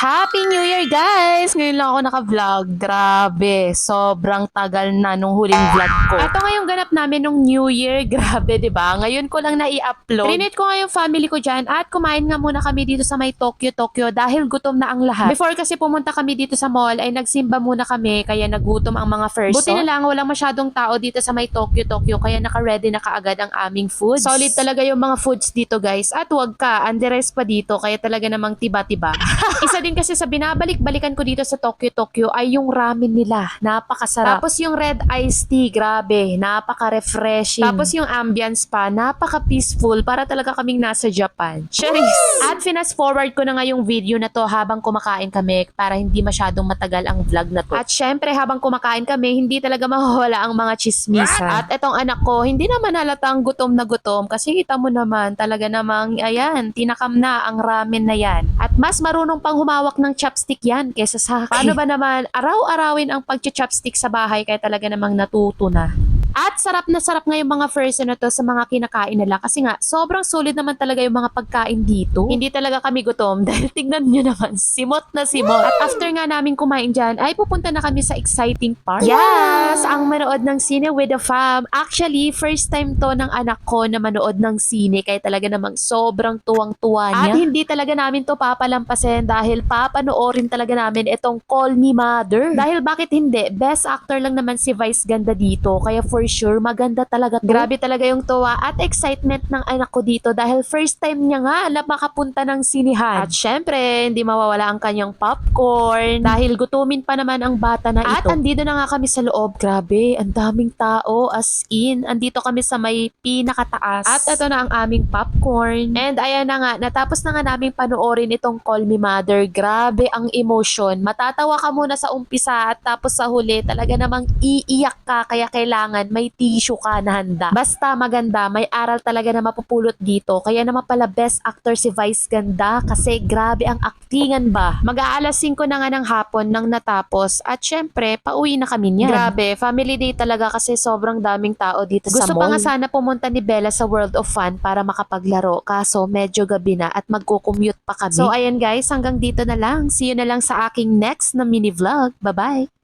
Happy New Year, guys! Ngayon lang ako naka-vlog. Grabe, sobrang tagal na nung huling vlog ko. Ito ngayong ganap namin nung New Year. Grabe, di ba? Ngayon ko lang na-i-upload. Trinit ko nga yung family ko dyan at kumain nga muna kami dito sa may Tokyo dahil gutom na ang lahat. Before kasi pumunta kami dito sa mall ay nagsimba muna kami kaya nagutom ang mga first. Buti na lang walang masyadong tao dito sa may Tokyo kaya naka-ready na kaagad ang aming foods. Solid talaga yung mga foods dito, guys. At wag ka, underes pa dito kaya talaga namang tiba-tiba. Isa din kasi sa binabalik-balikan ko dito sa Tokyo ay yung ramen nila. Napakasarap. Tapos yung red iced tea, grabe. Napaka-refreshing. Tapos yung ambience pa, napaka-peaceful para talaga kaming nasa Japan. Charis! At fast forward ko na nga yung video na to habang kumakain kami para hindi masyadong matagal ang vlog na to. At syempre habang kumakain kami, hindi talaga mawawala ang mga chismisan. At etong anak ko, hindi naman halatang gutom na gutom kasi kita mo naman talaga namang, ayan, tinakam na ang ramen na yan. At mas marunong pang humawak ng chopstick yan kesa sa akin. Paano ba naman araw-arawin ang pag-chopstick sa bahay kaya talaga namang natuto na. At sarap na sarap nga yung mga first na to sa mga kinakain nila kasi nga sobrang solid naman talaga yung mga pagkain dito. Hindi talaga kami gutom dahil tignan nyo naman, simot na simot. At after nga namin kumain dyan ay pupunta na kami sa exciting part. Yes! Ang manood ng sine with the fam. Actually, first time to ng anak ko na manood ng sine kaya talaga namang sobrang tuwang-tuwa niya. At hindi talaga namin to papalampasin dahil papanoorin talaga namin itong Call Me Mother. Dahil bakit hindi? Best actor lang naman si Vice Ganda dito kaya for sure maganda talaga to. Grabe talaga yung tuwa at excitement ng anak ko dito dahil first time niya nga na makapunta ng sinihan. At syempre, hindi mawawala ang kanyang popcorn dahil gutumin pa naman ang bata na ito. At andito na nga kami sa loob. Grabe, ang daming tao as in. Andito kami sa may pinakataas. At ito na ang aming popcorn. And ayan na nga, natapos na nga naming panoorin itong Call Me Mother. Grabe ang emotion. Matatawa ka muna sa umpisa at tapos sa huli talaga namang iiyak ka kaya kailangan may tissue ka na handa. Basta maganda, may aral talaga na mapupulot dito. Kaya naman pala best actor si Vice Ganda kasi grabe ang aktingan ba. Mag-aalas 5 na nga ng hapon nang natapos at syempre, pauwi na kami niyan. Grabe, family day talaga kasi sobrang daming tao dito sa mall. Gusto pa nga sana pumunta ni Bella sa World of Fun para makapaglaro kaso medyo gabi na at magko-commute pa kami. So ayan guys, hanggang dito na lang. See you na lang sa aking next na mini vlog. Bye-bye!